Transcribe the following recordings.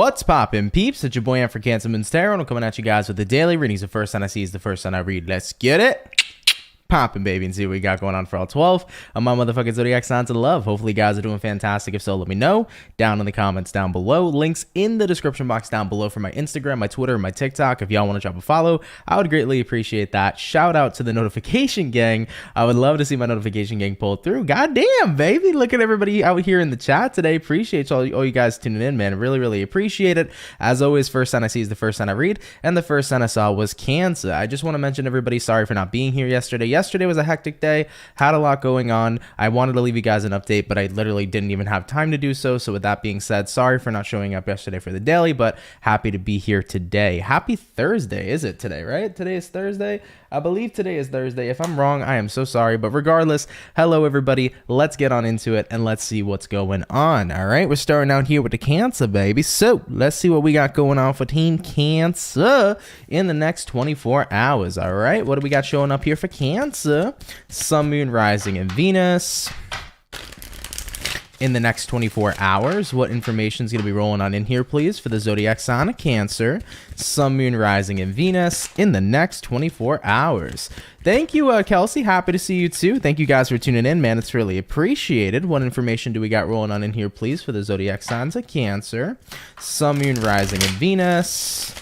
What's poppin', peeps? It's your boy for CancerMoonsTarot, and I'm coming at you guys with the daily readings. The first sign I see is the first sign I read. Let's get it poppin', baby, and see what we got going on for all 12 of my motherfucking zodiac signs of love. Hopefully you guys are doing fantastic. If so, let me know down in the comments down below. Links in the description box down below for my Instagram, my Twitter, and my TikTok. If y'all want to drop a follow, I would greatly appreciate that. Shout out to the notification gang. I would love to see my notification gang pull through. Goddamn, baby, look at everybody out here in the chat today. Appreciate all you guys tuning in, man. Really appreciate it. As always, first sign I see is the first sign I read, and the first sign I saw was Cancer. I just want to mention everybody, sorry for not being here yesterday. Yesterday was a hectic day, had a lot going on. I wanted to leave you guys an update, but I literally didn't even have time to do so. So with that being said, sorry for not showing up yesterday for the daily, but happy to be here today. Happy Thursday. Is it today, right? Today is Thursday. I believe today is Thursday. If I'm wrong, I am so sorry. But regardless, hello everybody. Let's get on into it and let's see what's going on. All right, we're starting out here with the Cancer, baby. So let's see what we got going on for Team Cancer in the next 24 hours. All right, what do we got showing up here for Cancer? Sun, Moon, Rising, and Venus. In the next 24 hours, what information is going to be rolling on in here, please, for the zodiac sign of Cancer, Sun, Moon, Rising, and Venus in the next 24 hours. Thank you, Kelsey. Happy to see you too. Thank you guys for tuning in, man. It's really appreciated. What information do we got rolling on in here, please, for the zodiac signs of Cancer, Sun, Moon, Rising, and Venus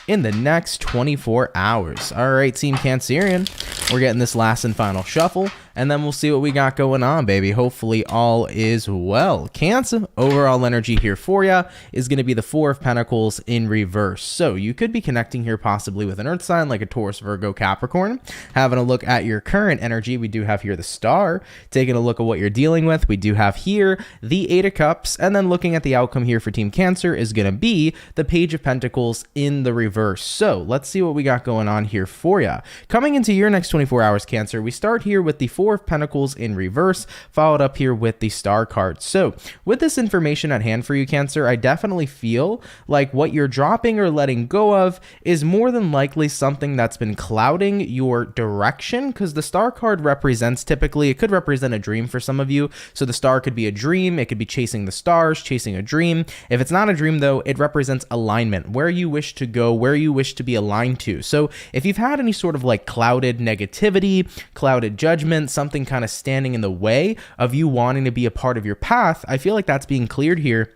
in the next 24 hours. All right, Team Cancerian, we're getting this last and final shuffle, and then we'll see what we got going on, baby. Hopefully all is well. Cancer, overall energy here for you is going to be the Four of Pentacles in reverse. So you could be connecting here possibly with an earth sign like a Taurus, Virgo, Capricorn. Having a look at your current energy, we do have here the Star. Taking a look at what you're dealing with, we do have here the Eight of Cups. And then looking at the outcome here for Team Cancer is going to be the Page of Pentacles in the reverse. So let's see what we got going on here for you. Coming into your next 24 hours, Cancer, we start here with the Four of Pentacles in reverse, followed up here with the Star card. So with this information at hand for you, Cancer, I definitely feel like what you're dropping or letting go of is more than likely something that's been clouding your direction, because the Star card represents, typically, it could represent a dream for some of you. So the Star could be a dream. It could be chasing the stars, chasing a dream. If it's not a dream, though, it represents alignment, where you wish to go, where you wish to be aligned to. So if you've had any sort of like clouded negativity, clouded judgment, something kind of standing in the way of you wanting to be a part of your path, I feel like that's being cleared here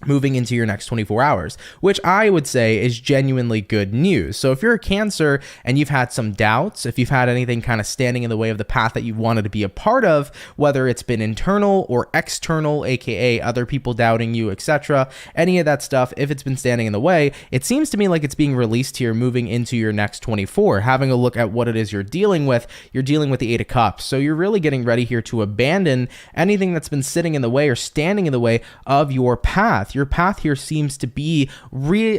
moving into your next 24 hours, which I would say is genuinely good news. So if you're a Cancer and you've had some doubts, if you've had anything kind of standing in the way of the path that you wanted to be a part of, whether it's been internal or external, aka other people doubting you, etc., any of that stuff, if it's been standing in the way, it seems to me like it's being released here moving into your next 24. Having a look at what it is you're dealing with the Eight of Cups. So you're really getting ready here to abandon anything that's been sitting in the way or standing in the way of your path. Your path here seems to be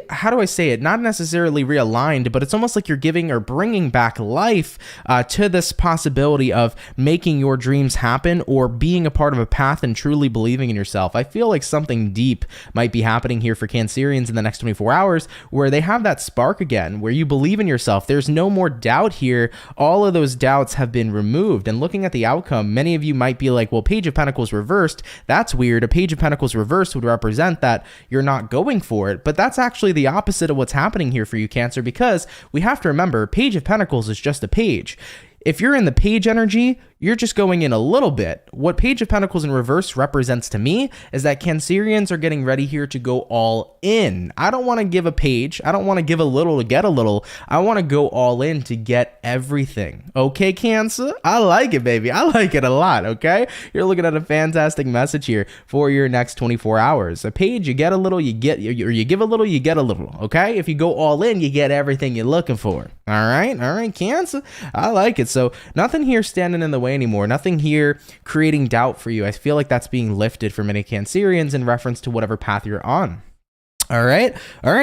how do I say it? Not necessarily realigned, but it's almost like you're giving or bringing back life to this possibility of making your dreams happen or being a part of a path and truly believing in yourself. I feel like something deep might be happening here for Cancerians in the next 24 hours where they have that spark again, where you believe in yourself. There's no more doubt here. All of those doubts have been removed. And looking at the outcome, many of you might be like, well, Page of Pentacles reversed. That's weird. A Page of Pentacles reversed would represent that you're not going for it, but that's actually the opposite of what's happening here for you, Cancer, because we have to remember Page of Pentacles is just a page. If you're in the page energy, you're just going in a little bit. What Page of Pentacles in reverse represents to me is that Cancerians are getting ready here to go all in. I don't want to give a page. I don't want to give a little to get a little. I want to go all in to get everything. Okay, Cancer? I like it, baby. I like it a lot, okay? You're looking at a fantastic message here for your next 24 hours. A page, you get a little, you get, or you give a little, you get a little, okay? If you go all in, you get everything you're looking for. All right, Cancer? I like it. So nothing here standing in the way anymore. Nothing here creating doubt for you. I feel like that's being lifted for many Cancerians in reference to whatever path you're on. All right,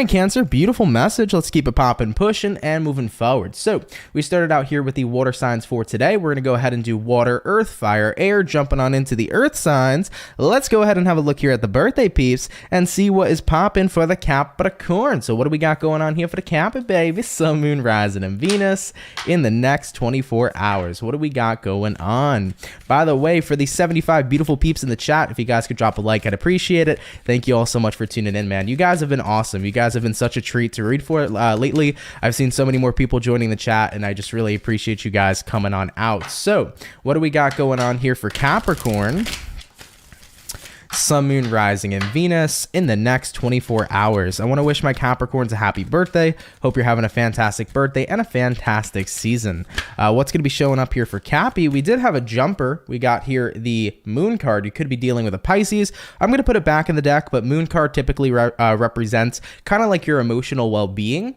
Cancer, beautiful message. Let's keep it popping, pushing, and moving forward. So we started out here with the water signs for today. We're going to go ahead and do water, earth, fire, air, jumping on into the earth signs. Let's go ahead and have a look here at the birthday peeps and see what is popping for the Capricorn. So what do we got going on here for the Cap, baby? Sun, Moon, Rising, and Venus in the next 24 hours. What do we got going on? By the way, for the 75 beautiful peeps in the chat, if you guys could drop a like, I'd appreciate it. Thank you all so much for tuning in, man. You guys guys have been awesome. You guys have been such a treat to read for lately. I've seen so many more people joining the chat, and I just really appreciate you guys coming on out. So what do we got going on here for Capricorn? Sun, Moon, Rising, and Venus in the next 24 hours. I want to wish my Capricorns a happy birthday. Hope you're having a fantastic birthday and a fantastic season. What's going to be showing up here for Cappy? We did have a jumper. We got here the Moon card. You could be dealing with a Pisces. I'm going to put it back in the deck, but Moon card typically represents kind of like your emotional well-being.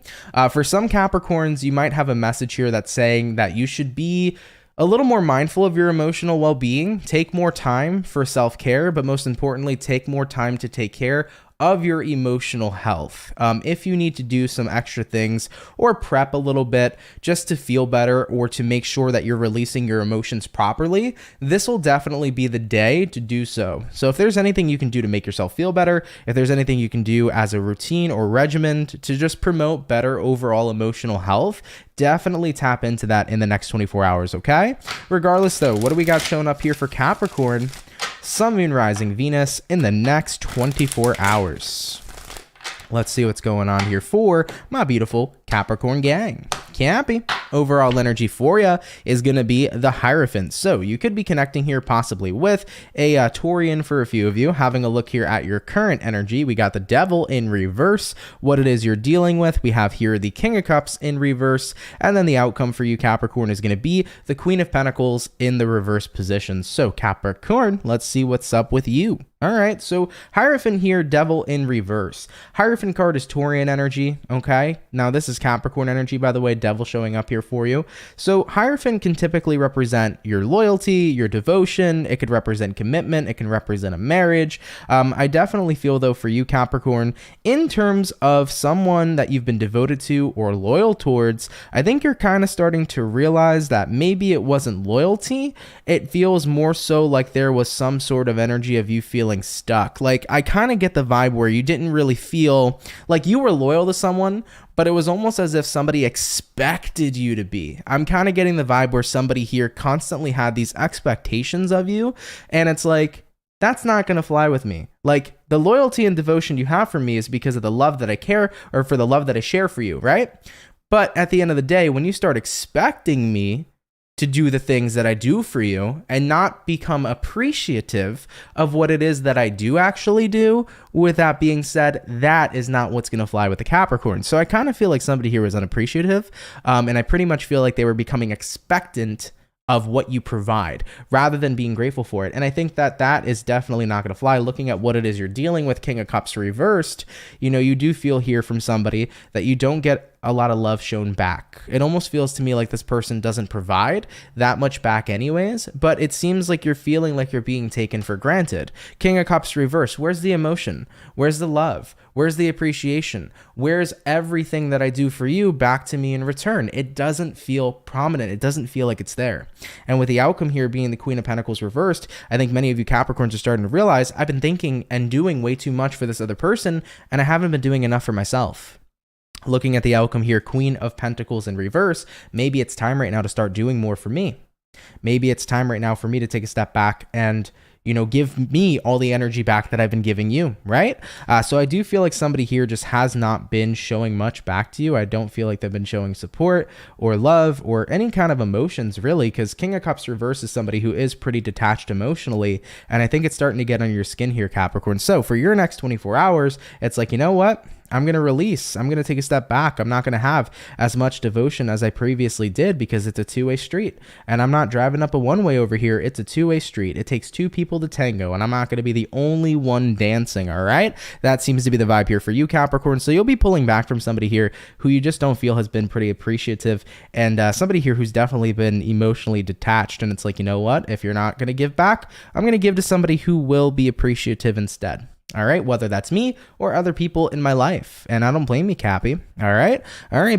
For some Capricorns, you might have a message here that's saying that you should be a little more mindful of your emotional well-being, take more time for self-care, but most importantly, take more time to take care of your emotional health. If you need to do some extra things or prep a little bit just to feel better or to make sure that you're releasing your emotions properly, this will definitely be the day to do so. So if there's anything you can do to make yourself feel better, if there's anything you can do as a routine or regimen to just promote better overall emotional health, definitely tap into that in the next 24 hours, okay? Regardless though, what do we got showing up here for Capricorn? Sun, Moon, Rising, Venus in the next 24 hours. Let's see what's going on here for my beautiful Capricorn gang. Cappy, overall energy for you is going to be the Hierophant. So you could be connecting here possibly with a Taurian for a few of you. Having a look here at your current energy, we got the Devil in reverse. What it is you're dealing with, we have here the King of Cups in reverse. And then the outcome for you, Capricorn, is going to be the Queen of Pentacles in the reverse position. So Capricorn, let's see what's up with you. All right, so Hierophant here, Devil in reverse. Hierophant card is Taurian energy, okay? Now this is Capricorn energy, by the way, Devil showing up here for you. So Hierophant can typically represent your loyalty, your devotion. It could represent commitment. It can represent a marriage. I definitely feel though for you, Capricorn, in terms of someone that you've been devoted to or loyal towards, I think you're kind of starting to realize that maybe it wasn't loyalty. It feels more so like there was some sort of energy of you feeling stuck. Like I kind of get the vibe where you didn't really feel like you were loyal to someone, but it was almost as if somebody expected you to be. I'm kind of getting the vibe where somebody here constantly had these expectations of you, and it's like, that's not going to fly with me. Like the loyalty and devotion you have for me is because of the love that I care or for the love that I share for you, right? But at the end of the day, when you start expecting me to do the things that I do for you and not become appreciative of what it is that I do actually do, with that being said, that is not what's going to fly with the Capricorn. So I kind of feel like somebody here was unappreciative, and I pretty much feel like they were becoming expectant of what you provide rather than being grateful for it. And I think that that is definitely not going to fly. Looking at what it is you're dealing with, King of Cups reversed, you know, you do feel here from somebody that you don't get a lot of love shown back. It almost feels to me like this person doesn't provide that much back anyways, but it seems like you're feeling like you're being taken for granted. King of Cups reverse, where's the emotion? Where's the love? Where's the appreciation? Where's everything that I do for you back to me in return? It doesn't feel prominent. It doesn't feel like it's there. And with the outcome here being the Queen of Pentacles reversed, I think many of you Capricorns are starting to realize I've been thinking and doing way too much for this other person, and I haven't been doing enough for myself. Looking at the outcome here, Queen of Pentacles in reverse, maybe it's time right now to start doing more for me. Maybe it's time right now for me to take a step back and, you know, give me all the energy back that I've been giving you, right? So I do feel like somebody here just has not been showing much back to you. I don't feel like they've been showing support or love or any kind of emotions, really, because King of Cups reverse is somebody who is pretty detached emotionally, and I think it's starting to get on your skin here, Capricorn. So for your next 24 hours, it's like, you know what? I'm going to release. I'm going to take a step back. I'm not going to have as much devotion as I previously did because it's a two-way street. And I'm not driving up a one-way over here. It's a two-way street. It takes two people to tango, and I'm not going to be the only one dancing, all right? That seems to be the vibe here for you, Capricorn. So you'll be pulling back from somebody here who you just don't feel has been pretty appreciative, and somebody here who's definitely been emotionally detached. And it's like, you know what? If you're not going to give back, I'm going to give to somebody who will be appreciative instead. All right, whether that's me or other people in my life. And I don't blame you, Cappy. All right,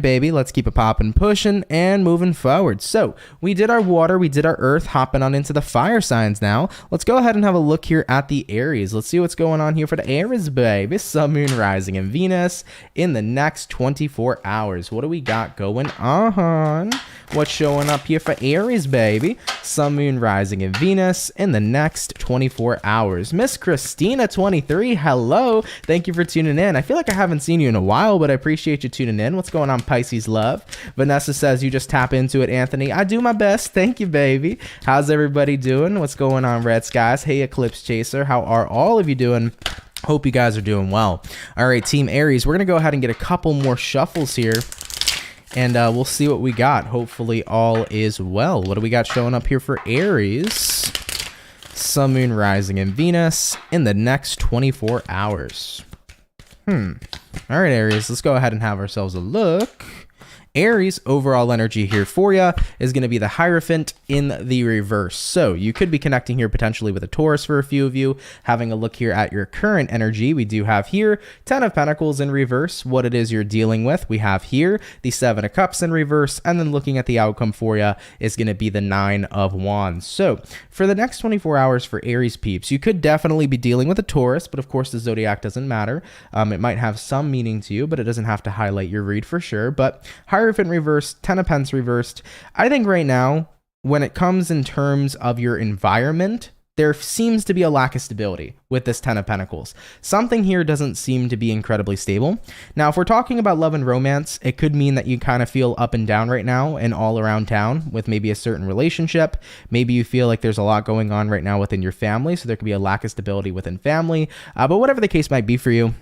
baby, let's keep it popping, pushing, and moving forward. So we did our water, we did our earth, hopping on into the fire signs now. Let's go ahead and have a look here at the Aries. Let's see what's going on here for the Aries, baby. Sun, Moon, Rising, and Venus in the next 24 hours. What do we got going on? What's showing up here for Aries, baby? Sun, Moon, Rising, and Venus in the next 24 hours. Miss Christina 23 Mercury. Hello. Thank you for tuning in. I feel like I haven't seen you in a while, but I appreciate you tuning in. What's going on, Pisces love? Vanessa says you just tap into it, Anthony. I do my best. Thank you, baby. How's everybody doing? What's going on, Red Skies? Hey, Eclipse Chaser. How are all of you doing? Hope you guys are doing well. All right, Team Aries, we're going to go ahead and get a couple more shuffles here. And we'll see what we got. Hopefully all is well. What do we got showing up here for Aries? Sun, Moon, Rising, and Venus in the next 24 hours. All right, Aries, let's go ahead and have ourselves a look. Aries, overall energy here for you is going to be the Hierophant in the reverse. So you could be connecting here potentially with a Taurus for a few of you. Having a look here at your current energy, we do have here 10 of Pentacles in reverse, what it is you're dealing with. We have here the 7 of Cups in reverse, and then looking at the outcome for you is going to be the 9 of Wands. So for the next 24 hours for Aries peeps, you could definitely be dealing with a Taurus, but of course the zodiac doesn't matter. It might have some meaning to you, but it doesn't have to highlight your read for sure. But Hierophant reversed, 10 of Pence reversed. I think right now, when it comes in terms of your environment, there seems to be a lack of stability with this 10 of Pentacles. Something here doesn't seem to be incredibly stable. Now, if we're talking about love and romance, it could mean that you kind of feel up and down right now and all around town with maybe a certain relationship. Maybe you feel like there's a lot going on right now within your family, so there could be a lack of stability within family. But whatever the case might be for you,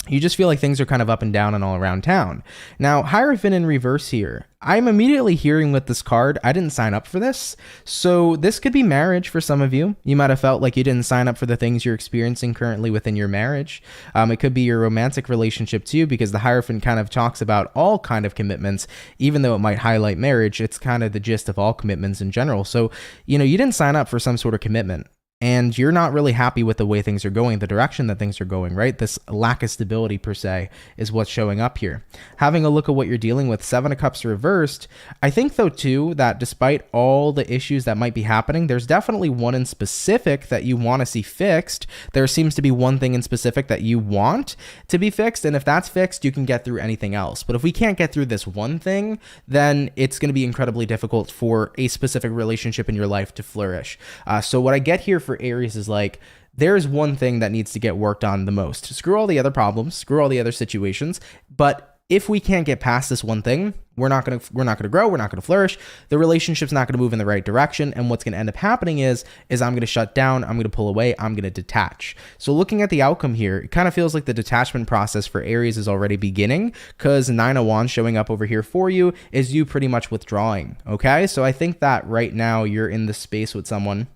you just feel like things are kind of up and down and all around town. Now, Hierophant in reverse here. I'm immediately hearing with this card, I didn't sign up for this. So this could be marriage for some of you. You might have felt like you didn't sign up for the things you're experiencing currently within your marriage. It could be your romantic relationship too, because the Hierophant kind of talks about all kind of commitments. Even though it might highlight marriage, it's kind of the gist of all commitments in general. So, you didn't sign up for some sort of commitment. And you're not really happy with the way things are going, the direction that things are going, right? This lack of stability per se is what's showing up here. Having a look at what you're dealing with, 7 of Cups reversed. I think though too, that despite all the issues that might be happening, there's definitely one in specific that you want to see fixed. There seems to be one thing in specific that you want to be fixed. And if that's fixed, you can get through anything else. But if we can't get through this one thing, then it's going to be incredibly difficult for a specific relationship in your life to flourish. So what I get here for Aries is like, there's one thing that needs to get worked on the most. Screw all the other problems, screw all the other situations. But if we can't get past this one thing, we're not going to grow, we're not going to flourish. The relationship's not going to move in the right direction. And what's going to end up happening is I'm going to shut down, I'm going to pull away, I'm going to detach. So looking at the outcome here, it kind of feels like the detachment process for Aries is already beginning, because 9 of Wands showing up over here for you is you pretty much withdrawing. Okay. So I think that right now you're in the space with someone,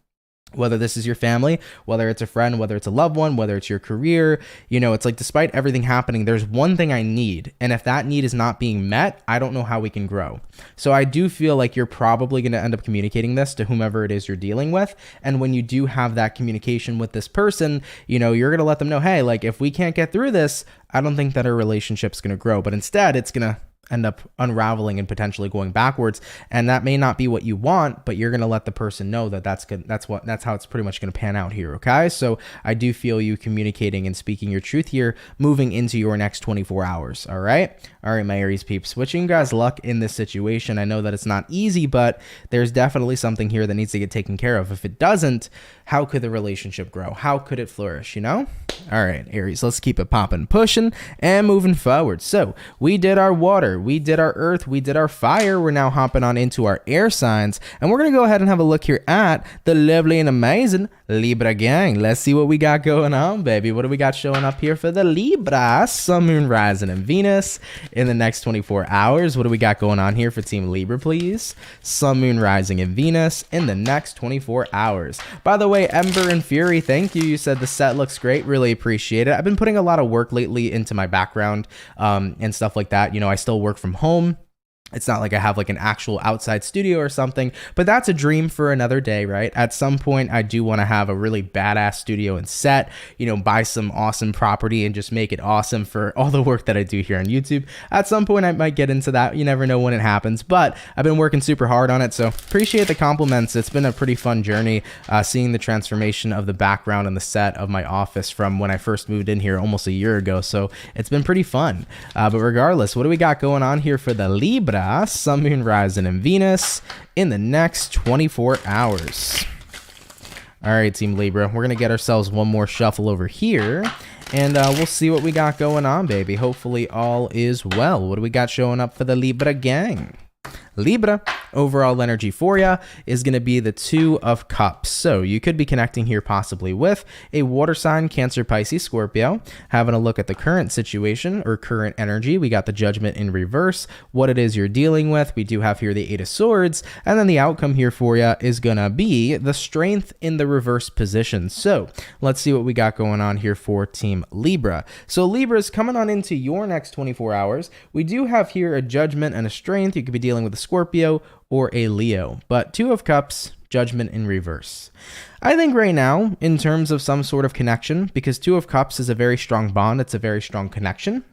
whether this is your family, whether it's a friend, whether it's a loved one, whether it's your career, it's like, despite everything happening, there's one thing I need. And if that need is not being met, I don't know how we can grow. So I do feel like you're probably going to end up communicating this to whomever it is you're dealing with. And when you do have that communication with this person, you're going to let them know, hey, like, if we can't get through this, I don't think that our relationship's going to grow. But instead, it's going to end up unraveling and potentially going backwards. And that may not be what you want, but you're going to let the person know that that's good. That's how it's pretty much going to pan out here. Okay. So I do feel you communicating and speaking your truth here, moving into your next 24 hours. All right. All right, my Aries peeps, wishing you guys luck in this situation. I know that it's not easy, but there's definitely something here that needs to get taken care of. If it doesn't, how could the relationship grow? How could it flourish? All right, Aries, let's keep it popping, pushing, and moving forward. So we did our water, we did our earth, we did our fire. We're now hopping on into our air signs, and we're going to go ahead and have a look here at the lovely and amazing Libra gang. Let's see what we got going on, baby. What do we got showing up here for the Libra? Sun, Moon, Rising, and Venus in the next 24 hours. What do we got going on here for Team Libra, please? Sun, Moon, Rising, and Venus in the next 24 hours. By the way, Ember and Fury, thank you. You said the set looks great. Really appreciate it. I've been putting a lot of work lately into my background and stuff like that. I still work from home. It's not like I have like an actual outside studio or something, but that's a dream for another day, right? At some point, I do want to have a really badass studio and set, buy some awesome property and just make it awesome for all the work that I do here on YouTube. At some point, I might get into that. You never know when it happens, but I've been working super hard on it. So appreciate the compliments. It's been a pretty fun journey seeing the transformation of the background and the set of my office from when I first moved in here almost a year ago. So it's been pretty fun. But regardless, what do we got going on here for the Libra? Sun, Moon, Rising, and Venus in the next 24 hours. All right, Team Libra, we're going to get ourselves one more shuffle over here, and we'll see what we got going on, baby. Hopefully all is well. What do we got showing up for the Libra gang? Libra, overall energy for you is going to be the Two of Cups. So you could be connecting here possibly with a water sign, Cancer, Pisces, Scorpio. Having a look at the current situation or current energy, we got the Judgment in reverse, what it is you're dealing with. We do have here the Eight of Swords, and then the outcome here for you is going to be the Strength in the reverse position. So let's see what we got going on here for Team Libra. So Libra is coming on into your next 24 hours. We do have here a Judgment and a Strength. You could be dealing with a Scorpio or a Leo, but Two of Cups, Judgment in reverse. I think right now, in terms of some sort of connection, because Two of Cups is a very strong bond, it's a very strong connection,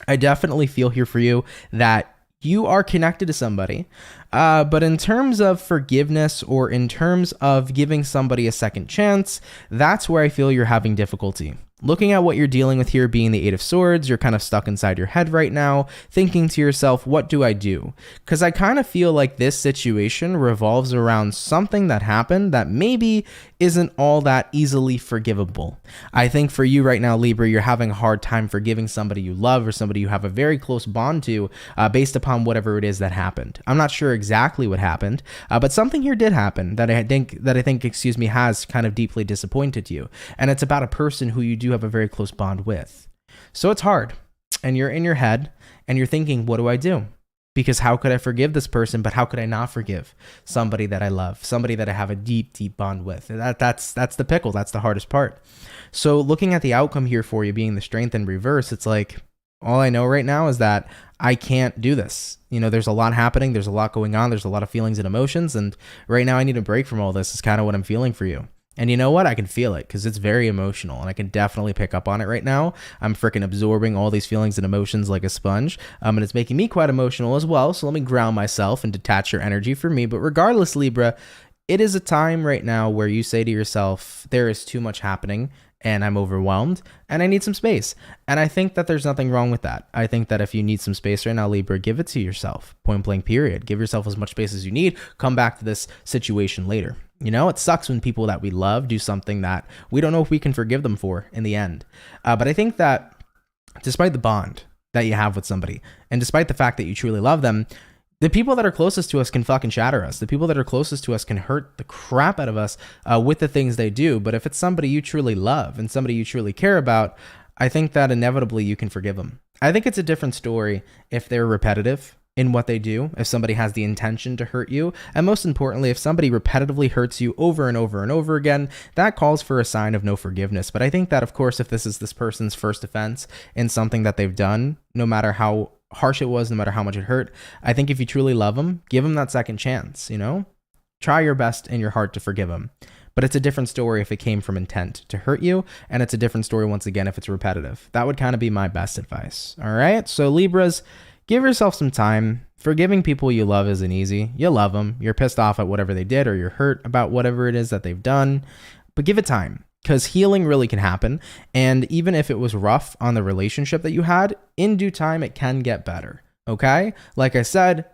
I definitely feel here for you that you are connected to somebody, but in terms of forgiveness or in terms of giving somebody a second chance, that's where I feel you're having difficulty. Looking at what you're dealing with here being the Eight of Swords, you're kind of stuck inside your head right now, thinking to yourself, what do I do? Because I kind of feel like this situation revolves around something that happened that maybe isn't all that easily forgivable. I think for you right now, Libra, you're having a hard time forgiving somebody you love or somebody you have a very close bond to based upon whatever it is that happened. I'm not sure exactly what happened, but something here did happen that I think, has kind of deeply disappointed you. And it's about a person who you do have a very close bond with. So it's hard, and you're in your head and you're thinking, what do I do? Because how could I forgive this person, but how could I not forgive somebody that I love, somebody that I have a deep, deep bond with? That's the pickle. That's the hardest part. So looking at the outcome here for you being the Strength in reverse, it's like, all I know right now is that I can't do this. You know, there's a lot happening. There's a lot going on. There's a lot of feelings and emotions. And right now I need a break from all this is kind of what I'm feeling for you. And you know what? I can feel it because it's very emotional and I can definitely pick up on it right now. I'm freaking absorbing all these feelings and emotions like a sponge. And it's making me quite emotional as well. So let me ground myself and detach your energy from me. But regardless, Libra, it is a time right now where you say to yourself, there is too much happening and I'm overwhelmed and I need some space. And I think that there's nothing wrong with that. I think that if you need some space right now, Libra, give it to yourself. Point blank period. Give yourself as much space as you need. Come back to this situation later. You know, it sucks when people that we love do something that we don't know if we can forgive them for in the end. But I think that despite the bond that you have with somebody, and despite the fact that you truly love them, the people that are closest to us can fucking shatter us. The people that are closest to us can hurt the crap out of us with the things they do. But if it's somebody you truly love and somebody you truly care about, I think that inevitably you can forgive them. I think it's a different story if they're repetitive in what they do, if somebody has the intention to hurt you, and most importantly, if somebody repetitively hurts you over and over and over again, that calls for a sign of no forgiveness. But I think that, of course, if this is this person's first offense in something that they've done, no matter how harsh it was, no matter how much it hurt, I think if you truly love them, give them that second chance, you know? Try your best in your heart to forgive them. But it's a different story if it came from intent to hurt you, and it's a different story once again if it's repetitive. That would kind of be my best advice. All right? So Libras, give yourself some time. Forgiving people you love isn't easy. You love them. You're pissed off at whatever they did or you're hurt about whatever it is that they've done. But give it time because healing really can happen. And even if it was rough on the relationship that you had, in due time, it can get better. Okay? Like I said,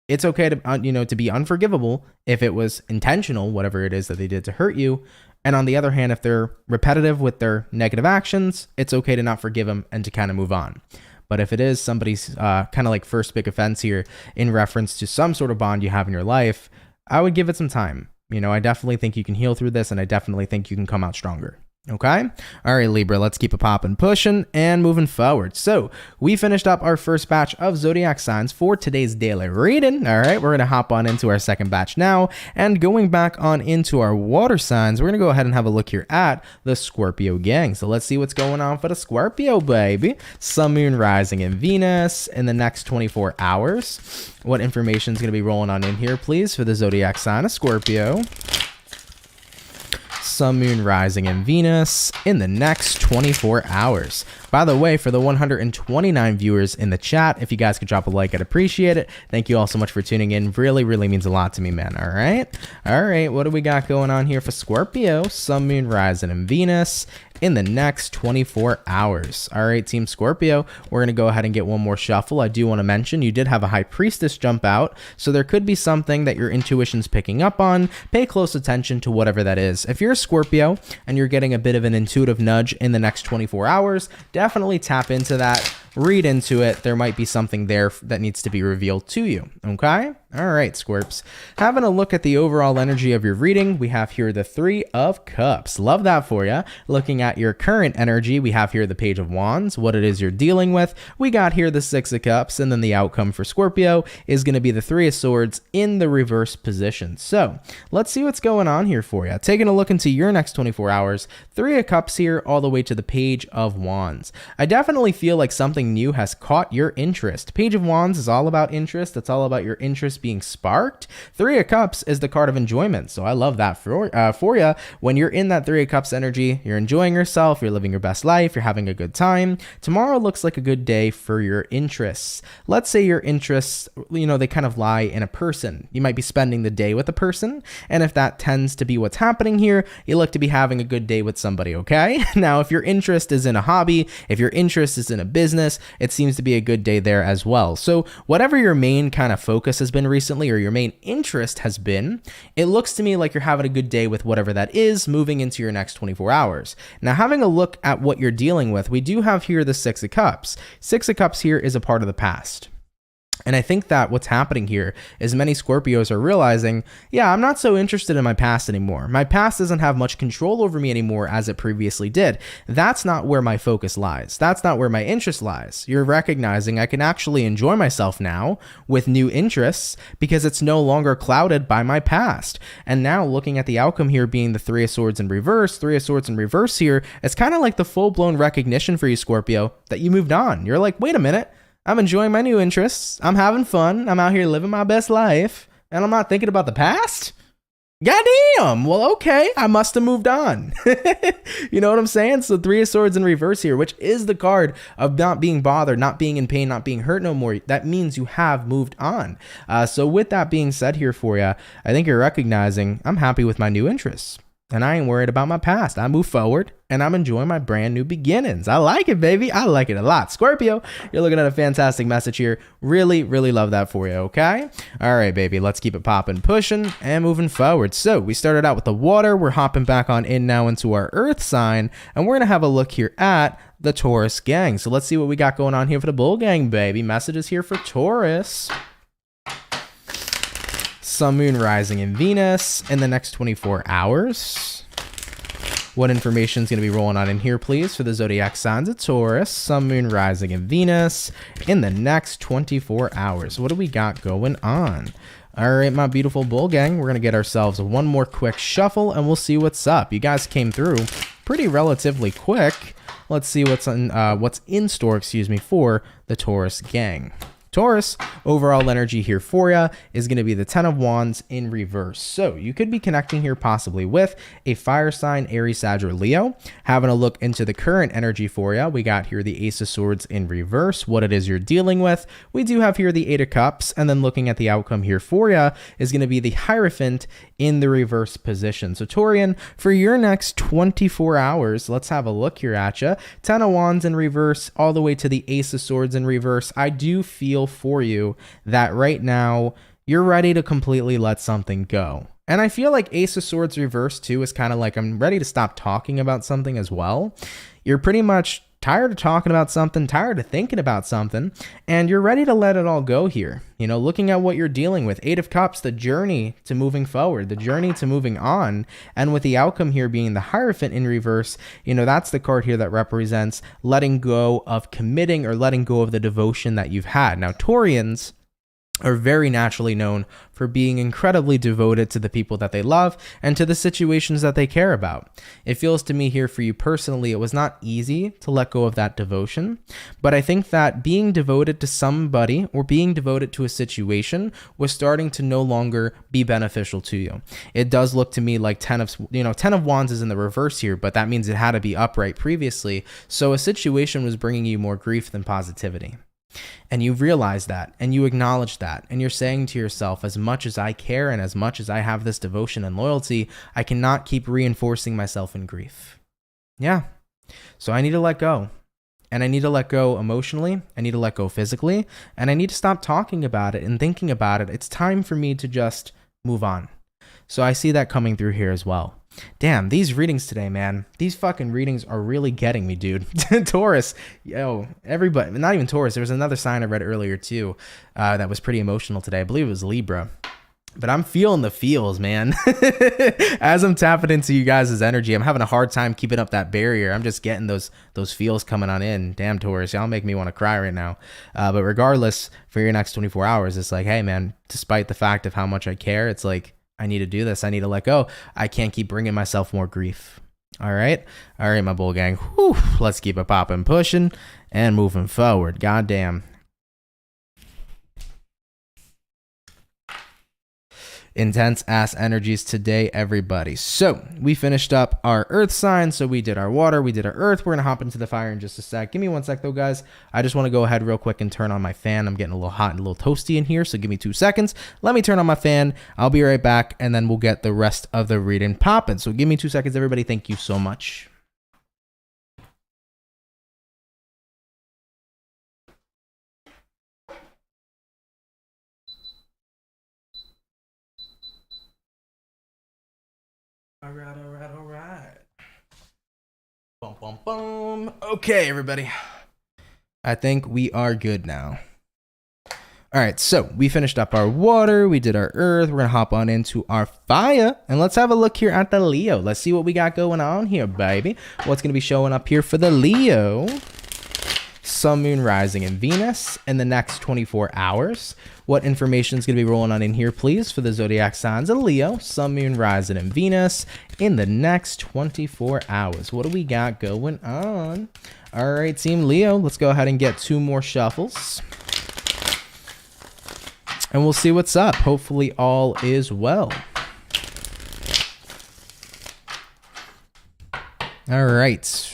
it's okay to, to be unforgivable if it was intentional, whatever it is that they did to hurt you. And on the other hand, if they're repetitive with their negative actions, it's okay to not forgive them and to kind of move on. But if it is somebody's kind of like first big offense here in reference to some sort of bond you have in your life, I would give it some time. You know, I definitely think you can heal through this and I definitely think you can come out stronger. Okay? All right, Libra, let's keep it popping, pushing, and moving forward. So we finished up our first batch of zodiac signs for today's daily reading. All right, we're going to hop on into our second batch now. And going back on into our water signs, we're going to go ahead and have a look here at the Scorpio gang. So let's see what's going on for the Scorpio, baby. Sun, Moon, Rising, and Venus in the next 24 hours. What information is going to be rolling on in here, please, for the zodiac sign of Scorpio? Sun, Moon, Rising, and Venus in the next 24 hours. By the way, for the 129 viewers in the chat, if you guys could drop a like, I'd appreciate it. Thank you all so much for tuning in. Really, really means a lot to me, man. All right. All right. What do we got going on here for Scorpio? Sun, Moon, Rising, and Venus in the next 24 hours. All right, Team Scorpio, we're going to go ahead and get one more shuffle. I do want to mention you did have a High Priestess jump out, so there could be something that your intuition's picking up on. Pay close attention to whatever that is. If you're a Scorpio and you're getting a bit of an intuitive nudge in the next 24 hours, definitely tap into that. Read into it. There might be something there that needs to be revealed to you. Okay? All right, Scorps. Having a look at the overall energy of your reading, we have here the Three of Cups. Love that for you. Looking at your current energy, we have here the Page of Wands, what it is you're dealing with. We got here the Six of Cups, and then the outcome for Scorpio is going to be the Three of Swords in the reverse position. So let's see what's going on here for you. Taking a look into your next 24 hours, Three of Cups here all the way to the Page of Wands. I definitely feel like something new has caught your interest. Page of Wands is all about interest. It's all about your interest being sparked. Three of Cups is the card of enjoyment. So I love that for you. When you're in that Three of Cups energy, you're enjoying yourself, you're living your best life, you're having a good time. Tomorrow looks like a good day for your interests. Let's say your interests, they kind of lie in a person. You might be spending the day with a person. And if that tends to be what's happening here, you look to be having a good day with somebody, okay? Now, if your interest is in a hobby, if your interest is in a business, it seems to be a good day there as well. So whatever your main kind of focus has been recently, or your main interest has been, it looks to me like you're having a good day with whatever that is moving into your next 24 hours. Now, having a look at what you're dealing with, we do have here the Six of Cups. Six of Cups here is a part of the past. And I think that what's happening here is many Scorpios are realizing, yeah, I'm not so interested in my past anymore. My past doesn't have much control over me anymore as it previously did. That's not where my focus lies. That's not where my interest lies. You're recognizing I can actually enjoy myself now with new interests because it's no longer clouded by my past. And now looking at the outcome here being the Three of Swords in reverse, Three of Swords in reverse here, it's kind of like the full-blown recognition for you, Scorpio, that you moved on. You're like, wait a minute. I'm enjoying my new interests. I'm having fun. I'm out here living my best life. And I'm not thinking about the past? Goddamn. Well, okay. I must have moved on. You know what I'm saying? So Three of Swords in reverse here, which is the card of not being bothered, not being in pain, not being hurt no more. That means you have moved on. So with that being said here for you, I think you're recognizing I'm happy with my new interests. And I ain't worried about my past. I move forward and I'm enjoying my brand new beginnings. I like it, baby. I like it a lot. Scorpio, you're looking at a fantastic message here. Really, really love that for you, okay? All right, baby. Let's keep it popping, pushing, and moving forward. So we started out with the water. We're hopping back on in now into our earth sign. And we're going to have a look here at the Taurus gang. So let's see what we got going on here for the bull gang, baby. Messages here for Taurus. Sun, Moon, Rising, and Venus in the next 24 hours. What information is going to be rolling on in here, please, for the zodiac signs of Taurus, Sun, Moon, Rising, and Venus in the next 24 hours? What do we got going on? All right, my beautiful bull gang, we're going to get ourselves one more quick shuffle, and we'll see what's up. You guys came through pretty relatively quick. Let's see what's in store, for the Taurus gang. Taurus, overall energy here for you is going to be the Ten of Wands in reverse. So you could be connecting here possibly with a fire sign, Aries, Sag, or Leo. Having a look into the current energy for you, we got here the Ace of Swords in reverse, what it is you're dealing with. We do have here the Eight of Cups, and then looking at the outcome here for you is going to be the Hierophant in the reverse position. So Taurian, for your next 24 hours, let's have a look here at you. Ten of Wands in reverse, all the way to the Ace of Swords in reverse. I do feel for you that right now you're ready to completely let something go. And I feel like Ace of Swords reverse too is kind of like I'm ready to stop talking about something as well. You're pretty much tired of talking about something, tired of thinking about something, and you're ready to let it all go here. Looking at what you're dealing with. Eight of Cups, the journey to moving forward, the journey to moving on, and with the outcome here being the Hierophant in reverse, that's the card here that represents letting go of committing or letting go of the devotion that you've had. Now, Taurians are very naturally known for being incredibly devoted to the people that they love and to the situations that they care about. It feels to me here for you personally, it was not easy to let go of that devotion, but I think that being devoted to somebody or being devoted to a situation was starting to no longer be beneficial to you. It does look to me like Ten of Wands is in the reverse here, but that means it had to be upright previously. So a situation was bringing you more grief than positivity. And you realize that, and you acknowledge that, and you're saying to yourself, as much as I care and as much as I have this devotion and loyalty, I cannot keep reinforcing myself in grief. Yeah, So I need to let go. And I need to let go emotionally. I need to let go physically. And I need to stop talking about it and thinking about it. It's time for me to just move on. So I see that coming through here as well. Damn, these readings today, man. These fucking readings are really getting me, dude. Taurus, yo, everybody, not even Taurus. There was another sign I read earlier too that was pretty emotional today. I believe it was Libra. But I'm feeling the feels, man. As I'm tapping into you guys' energy, I'm having a hard time keeping up that barrier. I'm just getting those feels coming on in. Damn, Taurus, y'all make me want to cry right now. But regardless, for your next 24 hours, it's like, hey, man, despite the fact of how much I care, it's like, I need to do this. I need to let go. I can't keep bringing myself more grief. All right, my bull gang. Whew. Let's keep it popping, pushing, and moving forward. Goddamn. Intense ass energies today, everybody. So we finished up our earth sign. So we did our water, we did our earth. We're gonna hop into the fire in just a sec. Give me 1 sec though, guys. I just want to go ahead real quick and turn on my fan. I'm getting a little hot and a little toasty in here, so give me 2 seconds. Let me turn on my fan. I'll be right back, and then we'll get the rest of the reading popping. So give me 2 seconds, everybody. Thank you so much. All right. Boom, boom, boom. Okay, everybody. I think we are good now. All right, so we finished up our water. We did our earth. We're going to hop on into our fire. And let's have a look here at the Leo. Let's see what we got going on here, baby. What's going to be showing up here for the Leo? Sun, Moon, Rising, and Venus in the next 24 hours. What information is going to be rolling on in here, please, for the zodiac signs of Leo, Sun, Moon, Rising, and Venus in the next 24 hours? What do we got going on? All right, Team Leo, let's go ahead and get 2 more shuffles. And we'll see what's up. Hopefully all is well. All right.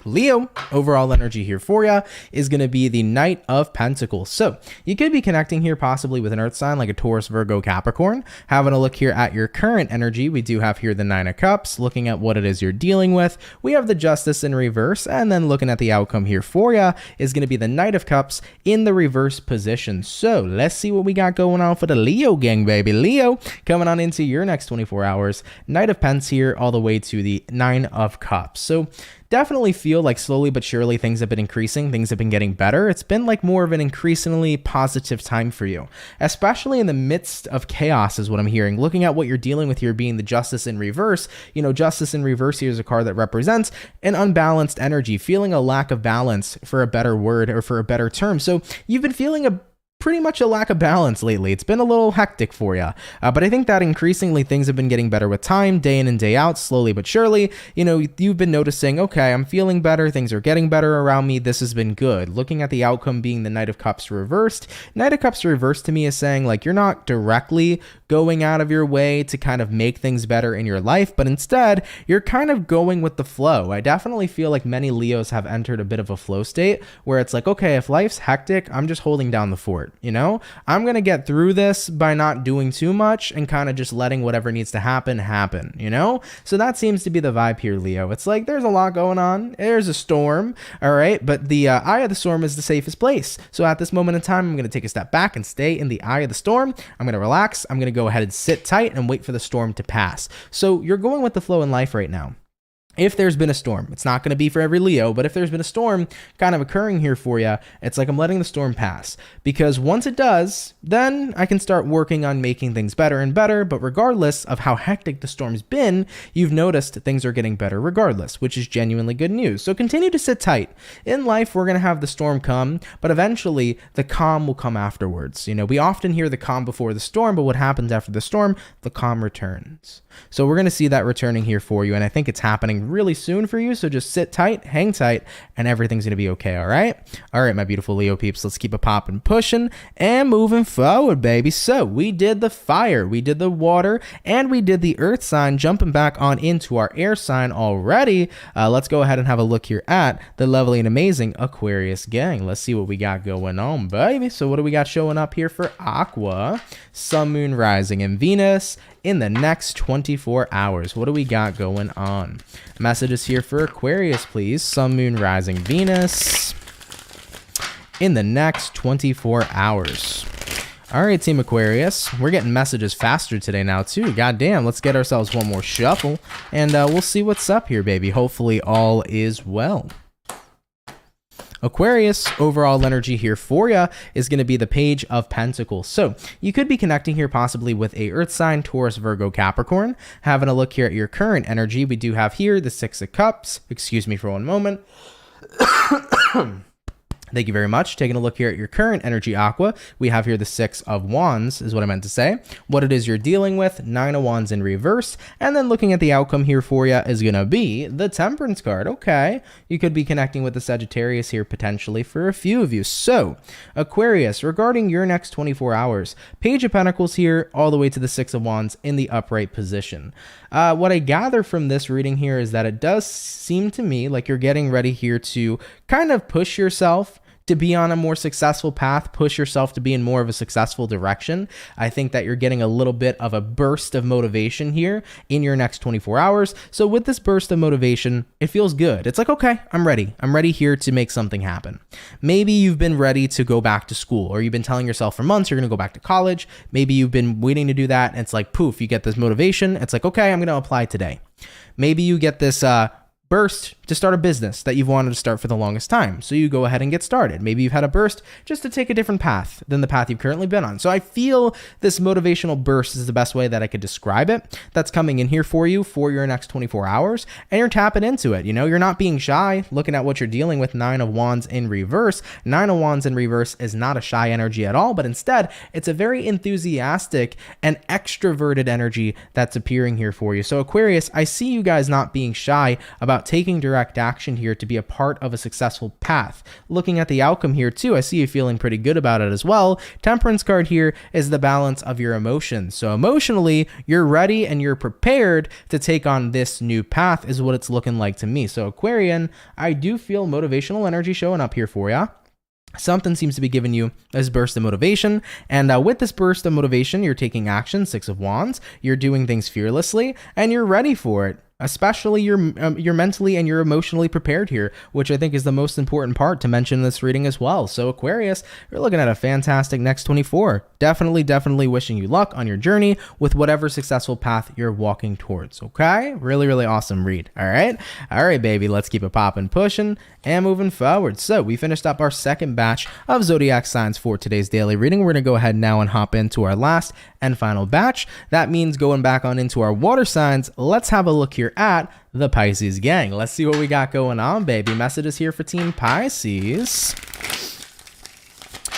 Leo, overall energy here for you is going to be the Knight of Pentacles. So you could be connecting here possibly with an earth sign like a Taurus, Virgo, Capricorn. Having a look here at your current energy, we do have here the 9 of Cups, looking at what it is you're dealing with. We have the Justice in reverse, and then looking at the outcome here for you is going to be the Knight of Cups in the reverse position. So let's see what we got going on for the Leo gang, baby. Leo, coming on into your next 24 hours. Knight of Pentacles here all the way to the 9 of Cups. So definitely feel like slowly but surely things have been increasing. Things have been getting better. It's been like more of an increasingly positive time for you, especially in the midst of chaos is what I'm hearing. Looking at what you're dealing with here being the Justice in reverse, you know, Justice in reverse here is a card that represents an unbalanced energy, feeling a lack of balance for a better word or for a better term. So you've been feeling pretty much a lack of balance lately. It's been a little hectic for you. But I think that increasingly things have been getting better with time, day in and day out, slowly but surely. You know, you've been noticing, okay, I'm feeling better. Things are getting better around me. This has been good. Looking at the outcome being the Knight of Cups reversed. Knight of Cups reversed to me is saying like you're not directly going out of your way to kind of make things better in your life, but instead you're kind of going with the flow. I definitely feel like many Leos have entered a bit of a flow state where it's like, okay, if life's hectic, I'm just holding down the fort. You know, I'm going to get through this by not doing too much and kind of just letting whatever needs to happen, you know? So that seems to be the vibe here, Leo. It's like there's a lot going on. There's a storm, all right? But the eye of the storm is the safest place. So at this moment in time, I'm going to take a step back and stay in the eye of the storm. I'm going to relax. I'm going to go ahead and sit tight and wait for the storm to pass. So you're going with the flow in life right now. If there's been a storm, it's not going to be for every Leo, but if there's been a storm kind of occurring here for you, it's like I'm letting the storm pass, because once it does, then I can start working on making things better and better. But regardless of how hectic the storm's been, you've noticed things are getting better regardless, which is genuinely good news. So continue to sit tight. In life, we're going to have the storm come, but eventually the calm will come afterwards. You know, we often hear the calm before the storm, but what happens after the storm? The calm returns. So we're going to see that returning here for you, and I think it's happening really soon for you. So just sit tight, hang tight, and everything's going to be okay, all right? All right, my beautiful Leo peeps, let's keep it popping, pushing, and moving forward, baby. So we did the fire, we did the water, and we did the earth sign, jumping back on into our air sign already. Let's go ahead and have a look here at the lovely and amazing Aquarius gang. Let's see what we got going on, baby. So what do we got showing up here for Aqua? Sun, Moon, Rising, and Venus in the next 24 hours. What do we got going on? Messages here for Aquarius, please. Sun, Moon, Rising, Venus in the next 24 hours. All right, Team Aquarius, we're getting messages faster today now, too. Goddamn, let's get ourselves one more shuffle, and we'll see what's up here, baby. Hopefully all is well. Aquarius, overall energy here for you is going to be the Page of Pentacles. So you could be connecting here possibly with a Earth sign, Taurus, Virgo, Capricorn. Having a look here at your current energy, we do have here the Six of Cups. Excuse me for one moment. Thank you very much. Taking a look here at your current energy, Aqua, we have here the Six of Wands is what I meant to say. What it is you're dealing with, Nine of Wands in reverse. And then looking at the outcome here for you is going to be the Temperance card. Okay. You could be connecting with the Sagittarius here potentially for a few of you. So Aquarius, regarding your next 24 hours, Page of Pentacles here all the way to the Six of Wands in the upright position. What I gather from this reading here is that it does seem to me like you're getting ready here to kind of push yourself to be on a more successful path, push yourself to be in more of a successful direction. I think that you're getting a little bit of a burst of motivation here in your next 24 hours. So with this burst of motivation, it feels good. It's like, okay, I'm ready. I'm ready here to make something happen. Maybe you've been ready to go back to school, or you've been telling yourself for months you're going to go back to college. Maybe you've been waiting to do that, and it's like, poof, you get this motivation. It's like, okay, I'm going to apply today. Maybe you get this burst to start a business that you've wanted to start for the longest time. So you go ahead and get started. Maybe you've had a burst just to take a different path than the path you've currently been on. So I feel this motivational burst is the best way that I could describe it. That's coming in here for you for your next 24 hours, and you're tapping into it. You know, you're not being shy looking at what you're dealing with. Nine of Wands in reverse. Nine of Wands in reverse is not a shy energy at all, but instead it's a very enthusiastic and extroverted energy that's appearing here for you. So Aquarius, I see you guys not being shy about taking direct action here to be a part of a successful path. Looking at the outcome here too, I see you feeling pretty good about it as well. Temperance card here is the balance of your emotions. So emotionally, you're ready and you're prepared to take on this new path is what it's looking like to me. So Aquarian, I do feel motivational energy showing up here for you. Something seems to be giving you this burst of motivation, and with this burst of motivation, you're taking action. Six of Wands, you're doing things fearlessly, and you're ready for it. Especially you're mentally and you're emotionally prepared here, which I think is the most important part to mention in this reading as well. So Aquarius, you're looking at a fantastic next 24. Definitely wishing you luck on your journey with whatever successful path you're walking towards. Okay, really awesome read. All right, baby, let's keep it popping, pushing, and moving forward. So we finished up our second batch of zodiac signs for today's daily reading. We're gonna go ahead now and hop into our last and final batch. That means going back on into our water signs. Let's have a look here at the Pisces gang. Let's see what we got going on, baby. Messages here for Team Pisces.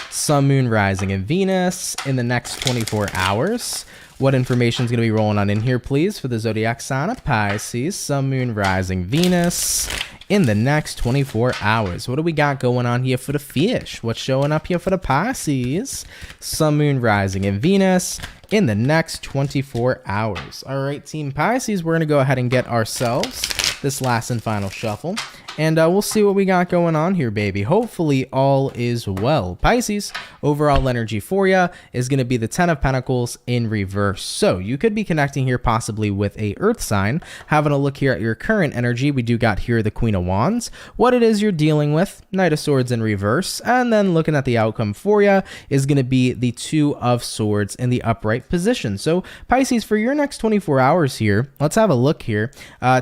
Sun, Moon, Rising, and Venus in the next 24 hours. What information is going to be rolling on in here, please, for the zodiac sign of Pisces? Sun, Moon, Rising, Venus in the next 24 hours. What do we got going on here for the fish? What's showing up here for the Pisces? Sun, Moon, Rising, and Venus in the next 24 hours. All right, Team Pisces, we're going to go ahead and get ourselves this last and final shuffle, and we'll see what we got going on here, baby. Hopefully all is well. Pisces, overall energy for you is going to be the Ten of Pentacles in reverse. So you could be connecting here possibly with a earth sign. Having a look here at your current energy, we do got here the Queen of Wands. What it is you're dealing with, Knight of Swords in reverse. And then looking at the outcome for you is going to be the Two of Swords in the upright position. So Pisces, for your next 24 hours here, let's have a look here.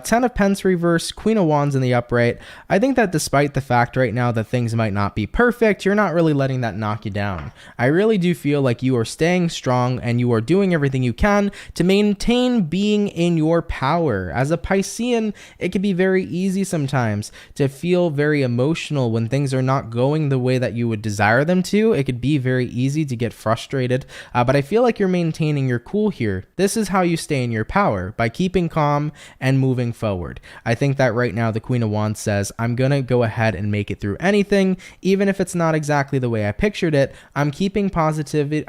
Ten of Pence reverse, Queen of Wands in the upright. I think that despite the fact right now that things might not be perfect, you're not really letting that knock you down. I really do feel like you are staying strong and you are doing everything you can to maintain being in your power. As a Piscean, it can be very easy sometimes to feel very emotional when things are not going the way that you would desire them to. It could be very easy to get frustrated, but I feel like you're maintaining your cool here. This is how you stay in your power, by keeping calm and moving forward. I think that right now the Queen of Wands says, I'm going to go ahead and make it through anything, even if it's not exactly the way I pictured it. I'm keeping positivity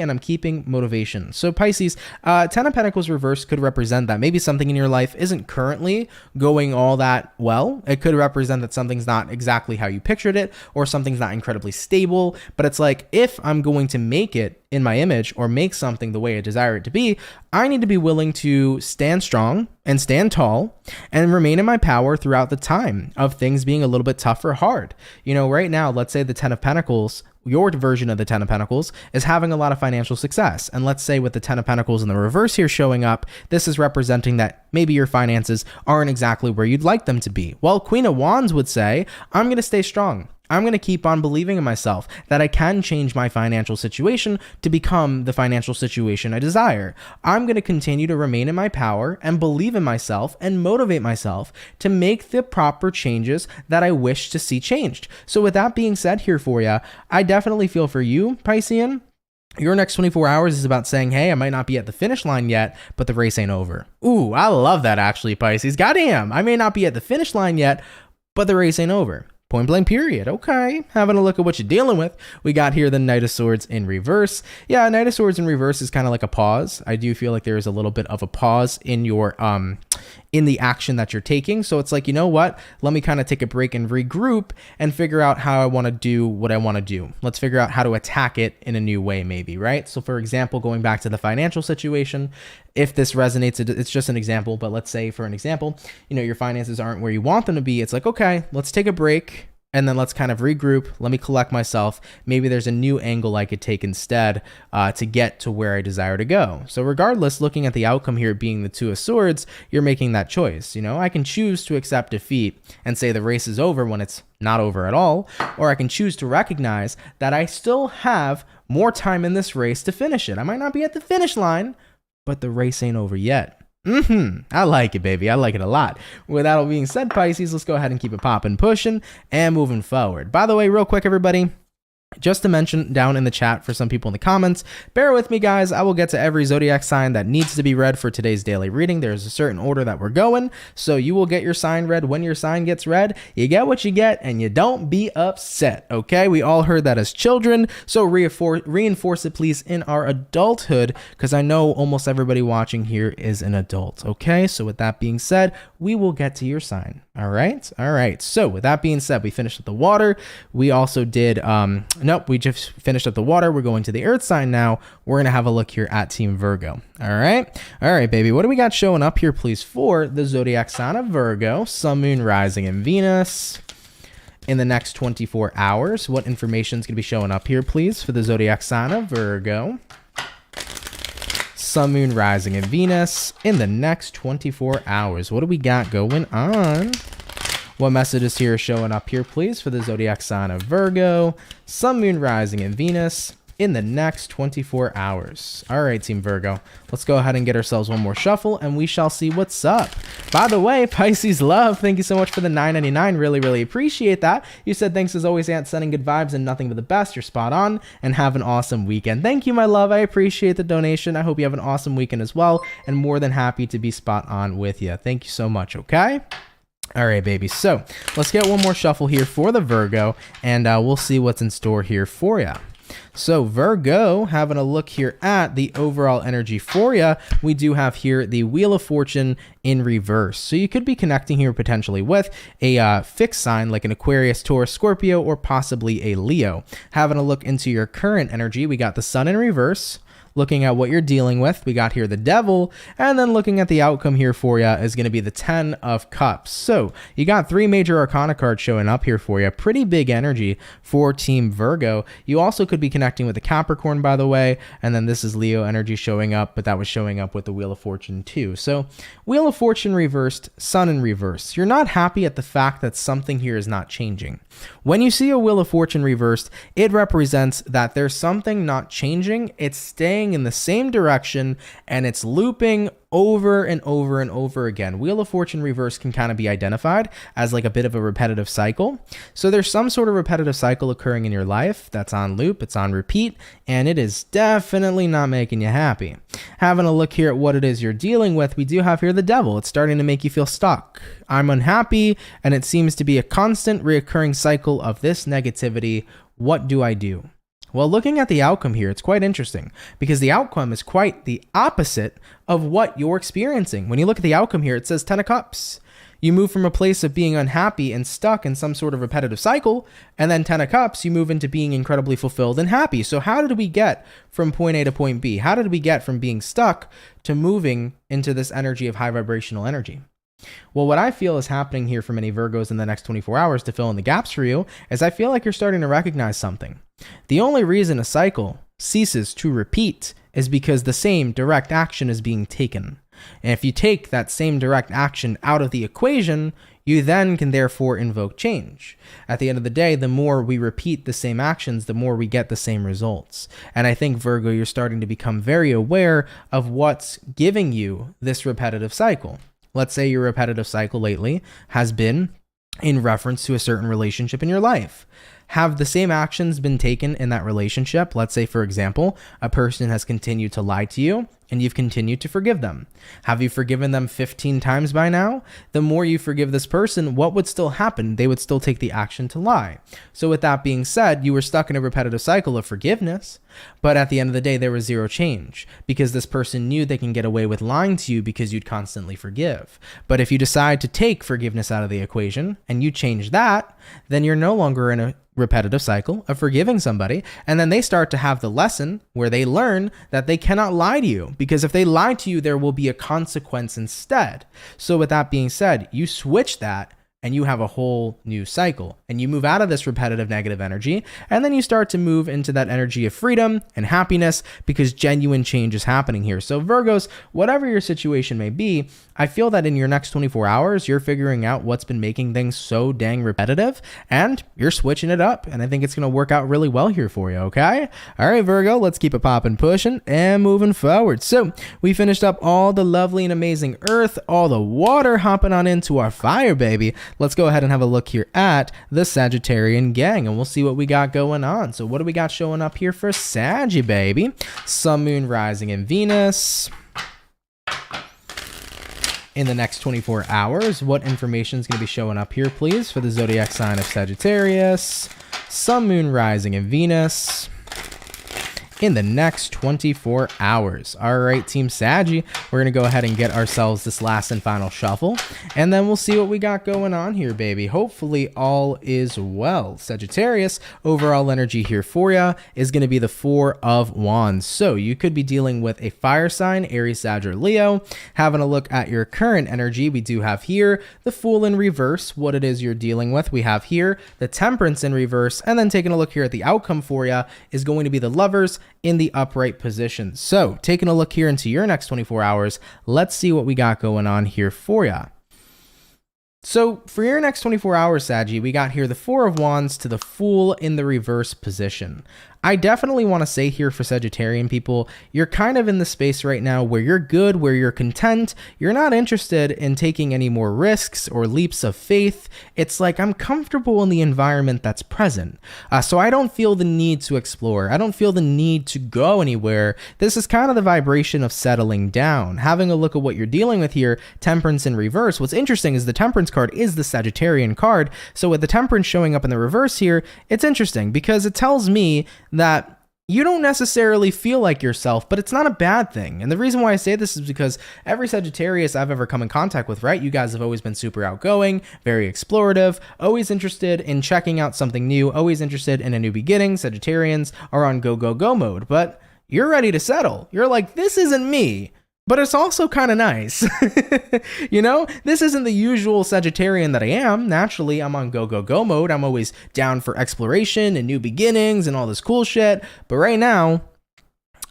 and I'm keeping motivation. So Pisces, Ten of Pentacles reverse could represent that maybe something in your life isn't currently going all that well. It could represent that something's not exactly how you pictured it, or something's not incredibly stable, but it's like, if I'm going to make it in my image or make something the way I desire it to be, I need to be willing to stand strong and stand tall and remain in my power throughout the time of things being a little bit tough or hard. You know, right now, let's say the 10 of Pentacles, your version of the 10 of Pentacles is having a lot of financial success. And let's say with the 10 of Pentacles in the reverse here showing up, this is representing that maybe your finances aren't exactly where you'd like them to be. Well, Queen of Wands would say, I'm going to stay strong. I'm going to keep on believing in myself that I can change my financial situation to become the financial situation I desire. I'm going to continue to remain in my power and believe in myself and motivate myself to make the proper changes that I wish to see changed. So with that being said here for you, I definitely feel for you, Piscean. Your next 24 hours is about saying, hey, I might not be at the finish line yet, but the race ain't over. Ooh, I love that actually, Pisces. Goddamn, I may not be at the finish line yet, but the race ain't over. Point blank period. Okay, having a look at what you're dealing with. We got here the Knight of Swords in reverse. Yeah, Knight of Swords in reverse is kind of like a pause. I do feel like there is a little bit of a pause in your in the action that you're taking. So it's like, you know what? Let me kind of take a break and regroup and figure out how I want to do what I want to do. Let's figure out how to attack it in a new way, maybe, right? So for example, going back to the financial situation, if this resonates, it's just an example, but let's say for an example, you know, your finances aren't where you want them to be. It's like, okay, let's take a break. And then let's kind of regroup. Let me collect myself. Maybe there's a new angle I could take instead to get to where I desire to go. So regardless, looking at the outcome here being the Two of Swords, you're making that choice. You know, I can choose to accept defeat and say the race is over when it's not over at all. Or I can choose to recognize that I still have more time in this race to finish it. I might not be at the finish line, but the race ain't over yet. I like it, baby. I like it a lot. With that all being said, Pisces, let's go ahead and keep it popping, pushing, and moving forward. By the way, real quick, everybody, just to mention down in the chat for some people in the comments, bear with me, guys. I will get to every zodiac sign that needs to be read for today's daily reading. There's a certain order that we're going, so you will get your sign read when your sign gets read. You get what you get, and you don't be upset, okay? We all heard that as children, so reinforce it, please, in our adulthood, because I know almost everybody watching here is an adult, okay? So with that being said, we will get to your sign, all right? All right, so with that being said, we finished with the water. We also did... Nope, we just finished up the water. We're going to the earth sign now. We're going to have a look here at Team Virgo. All right, baby. What do we got showing up here, please, for the zodiac sign of Virgo, Sun, Moon, Rising, and Venus in the next 24 hours? What information is going to be showing up here, please, for the zodiac sign of Virgo, Sun, Moon, Rising, and Venus in the next 24 hours? What do we got going on? What messages here are showing up here, please, for the zodiac sign of Virgo, Sun, Moon, Rising, and Venus in the next 24 hours. All right, Team Virgo, let's go ahead and get ourselves one more shuffle, and we shall see what's up. By the way, Pisces Love, thank you so much for the $9.99. Really, really appreciate that. You said, thanks as always, Aunt, sending good vibes and nothing but the best. You're spot on, and have an awesome weekend. Thank you, my love. I appreciate the donation. I hope you have an awesome weekend as well, and more than happy to be spot on with you. Thank you so much, okay? All right, baby. So let's get one more shuffle here for the Virgo, and we'll see what's in store here for you. So Virgo, having a look here at the overall energy for you, we do have here the Wheel of Fortune in reverse. So you could be connecting here potentially with a fixed sign like an Aquarius, Taurus, Scorpio, or possibly a Leo. Having a look into your current energy, we got the Sun in reverse. Looking at what you're dealing with, we got here the Devil, and then looking at the outcome here for you is going to be the 10 of Cups. So you got 3 major arcana cards showing up here for you. Pretty big energy for Team Virgo. You also could be connecting with the Capricorn, by the way, and then this is Leo energy showing up, but that was showing up with the Wheel of Fortune too. So Wheel of Fortune reversed, Sun in reverse. You're not happy at the fact that something here is not changing. When you see a Wheel of Fortune reversed, it represents that there's something not changing. It's staying in the same direction, and it's looping over and over and over again. Wheel of Fortune reverse can kind of be identified as like a bit of a repetitive cycle. So there's some sort of repetitive cycle occurring in your life that's on loop, it's on repeat, and it is definitely not making you happy. Having a look here at what it is you're dealing with, we do have here the Devil. It's starting to make you feel stuck. I'm unhappy, and it seems to be a constant reoccurring cycle of this negativity. What do I do? Well, looking at the outcome here, it's quite interesting because the outcome is quite the opposite of what you're experiencing. When you look at the outcome here, it says 10 of Cups. You move from a place of being unhappy and stuck in some sort of repetitive cycle, and then 10 of Cups, you move into being incredibly fulfilled and happy. So how did we get from point A to point B? How did we get from being stuck to moving into this energy of high vibrational energy? Well, what I feel is happening here for many Virgos in the next 24 hours to fill in the gaps for you is I feel like you're starting to recognize something. The only reason a cycle ceases to repeat is because the same direct action is being taken. And if you take that same direct action out of the equation, you then can therefore invoke change. At the end of the day, the more we repeat the same actions, the more we get the same results. And I think, Virgo, you're starting to become very aware of what's giving you this repetitive cycle. Let's say your repetitive cycle lately has been in reference to a certain relationship in your life. Have the same actions been taken in that relationship? Let's say, for example, a person has continued to lie to you and you've continued to forgive them. Have you forgiven them 15 times by now? The more you forgive this person, what would still happen? They would still take the action to lie. So with that being said, you were stuck in a repetitive cycle of forgiveness, but at the end of the day, there was zero change because this person knew they can get away with lying to you because you'd constantly forgive. But if you decide to take forgiveness out of the equation and you change that, then you're no longer in a repetitive cycle of forgiving somebody, and then they start to have the lesson where they learn that they cannot lie to you, because if they lie to you, there will be a consequence instead. So with that being said, you switch that and you have a whole new cycle and you move out of this repetitive negative energy, and then you start to move into that energy of freedom and happiness because genuine change is happening here. So Virgos, whatever your situation may be, I feel that in your next 24 hours, you're figuring out what's been making things so dang repetitive and you're switching it up. And I think it's going to work out really well here for you. Okay. All right, Virgo, let's keep it popping, pushing and moving forward. So we finished up all the lovely and amazing earth, all the water, hopping on into our fire, baby. Let's go ahead and have a look here at the Sagittarian gang and we'll see what we got going on. So what do we got showing up here for Saggy, baby? Sun, Moon, Rising, and Venus. In the next 24 hours, what information is going to be showing up here, please, for the zodiac sign of Sagittarius, Sun, Moon, Rising, and Venus in the next 24 hours. All right, Team Saggy, we're going to go ahead and get ourselves this last and final shuffle, and then we'll see what we got going on here, baby. Hopefully all is well. Sagittarius, overall energy here for you is going to be the Four of Wands. So you could be dealing with a fire sign, Aries, Sag, or Leo. Having a look at your current energy, we do have here the Fool in reverse, what it is you're dealing with. We have here the Temperance in reverse, and then taking a look here at the outcome for you is going to be the Lovers in the upright position. So taking a look here into your next 24 hours, let's see what we got going on here for you. So for your next 24 hours, Saggy, we got here the Four of Wands to the Fool in the reverse position. I definitely want to say here for Sagittarian people, you're kind of in the space right now where you're good, where you're content. You're not interested in taking any more risks or leaps of faith. It's like I'm comfortable in the environment that's present. So I don't feel the need to explore. I don't feel the need to go anywhere. This is kind of the vibration of settling down. Having a look at what you're dealing with here, Temperance in reverse. What's interesting is the Temperance card is the Sagittarian card. So with the Temperance showing up in the reverse here, it's interesting because it tells me that you don't necessarily feel like yourself, but it's not a bad thing. And the reason why I say this is because every Sagittarius I've ever come in contact with, right? You guys have always been super outgoing, very explorative, always interested in checking out something new, always interested in a new beginning. Sagittarians are on go, go, go mode, but you're ready to settle. You're like, this isn't me. But it's also kind of nice. You know, this isn't the usual Sagittarian that I am. Naturally, I'm on go, go, go mode. I'm always down for exploration and new beginnings and all this cool shit. But right now,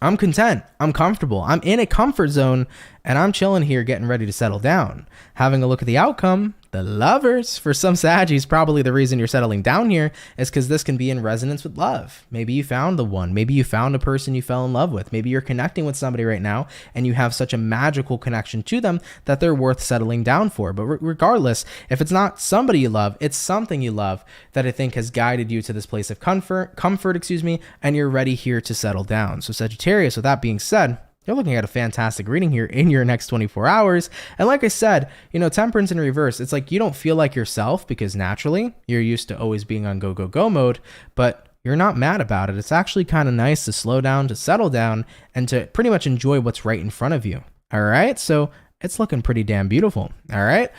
I'm content. I'm comfortable. I'm in a comfort zone and I'm chilling here getting ready to settle down. Having a look at the outcome, the Lovers. For some Saggies, probably the reason you're settling down here is because this can be in resonance with love. Maybe you found the one. Maybe you found a person you fell in love with. Maybe you're connecting with somebody right now and you have such a magical connection to them that they're worth settling down for. But regardless, if it's not somebody you love, it's something you love that I think has guided you to this place of comfort, and you're ready here to settle down. So Sagittarius, with that being said, you're looking at a fantastic reading here in your next 24 hours. And like I said, you know, Temperance in reverse, it's like you don't feel like yourself because naturally you're used to always being on go, go, go mode, but you're not mad about it. It's actually kind of nice to slow down, to settle down, and to pretty much enjoy what's right in front of you. All right, so it's looking pretty damn beautiful. All right,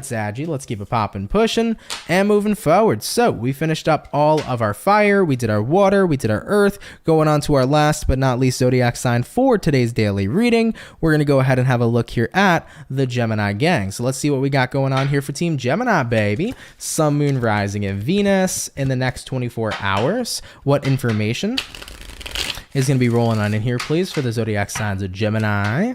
Saggy, let's keep it popping, pushing, and moving forward. So we finished up all of our fire, we did our water, we did our earth. Going on to our last but not least zodiac sign for today's daily reading, we're gonna go ahead and have a look here at the Gemini gang. So let's see what we got going on here for Team Gemini, baby. Sun, Moon, Rising, and Venus in the next 24 hours. What information is gonna be rolling on in here, please, for the zodiac signs of Gemini,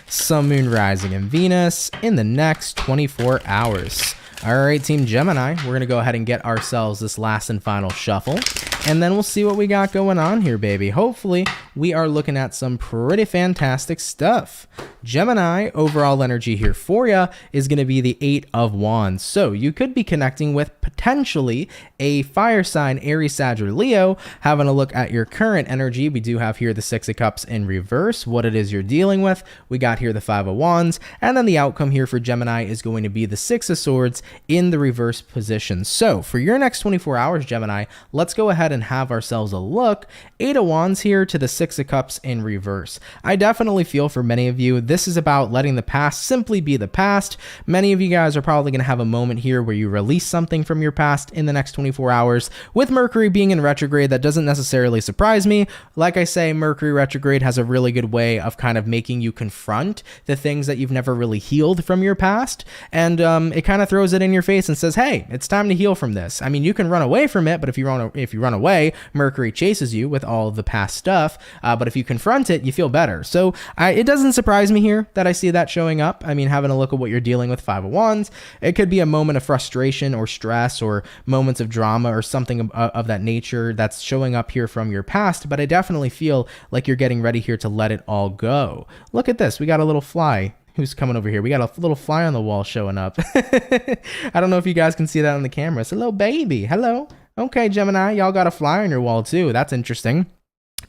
Sun, Moon, Rising, and Venus in the next 24 hours. All right, Team Gemini, we're going to go ahead and get ourselves this last and final shuffle, and then we'll see what we got going on here, baby. Hopefully, we are looking at some pretty fantastic stuff. Gemini, overall energy here for you is going to be the 8 of Wands. So you could be connecting with potentially a fire sign, Aries, Sag, or Leo. Having a look at your current energy, we do have here the 6 of Cups in reverse, what it is you're dealing with. We got here the 5 of Wands, and then the outcome here for Gemini is going to be the 6 of Swords in the reverse position. So for your next 24 hours, Gemini, let's go ahead and have ourselves a look. 8 of Wands here to the 6 of Cups in reverse. I definitely feel for many of you, this is about letting the past simply be the past. Many of you guys are probably going to have a moment here where you release something from your past in the next 24 hours. With Mercury being in retrograde, that doesn't necessarily surprise me. Like I say, Mercury retrograde has a really good way of kind of making you confront the things that you've never really healed from your past. And it kind of throws it in your face and says, hey, it's time to heal from this. I mean, you can run away from it, but if you run away, Mercury chases you with all of the past stuff. But if you confront it, you feel better. So it doesn't surprise me here that I see that showing up. I mean, having a look at what you're dealing with, 5 of Wands, it could be a moment of frustration or stress or moments of drama or something of that nature that's showing up here from your past. But I definitely feel like you're getting ready here to let it all go. Look at this. We got a little fly who's coming over here. We got a little fly on the wall showing up. I don't know if you guys can see that on the camera. It's a little baby. Hello. Okay, Gemini, y'all got a fly on your wall too. That's interesting.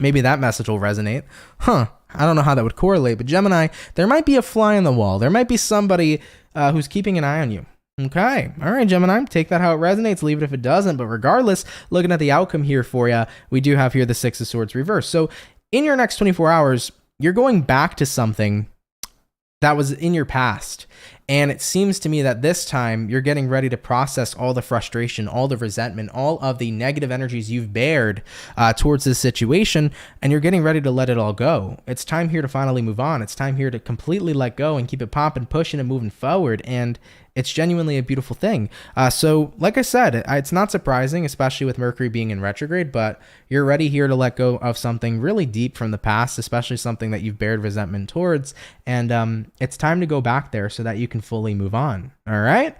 Maybe that message will resonate. Huh. I don't know how that would correlate, but Gemini, there might be a fly on the wall. There might be somebody who's keeping an eye on you. Okay. All right, Gemini, take that how it resonates, leave it if it doesn't. But regardless, looking at the outcome here for you, we do have here the 6 of Swords reverse. So in your next 24 hours, you're going back to something that was in your past. And it seems to me that this time you're getting ready to process all the frustration, all the resentment, all of the negative energies you've bared towards this situation, and you're getting ready to let it all go. It's time here to finally move on. It's time here to completely let go and keep it popping, pushing, and moving forward. And it's genuinely a beautiful thing. So like I said, it's not surprising, especially with Mercury being in retrograde, but you're ready here to let go of something really deep from the past, especially something that you've bared resentment towards. And it's time to go back there so that you can fully move on. All right,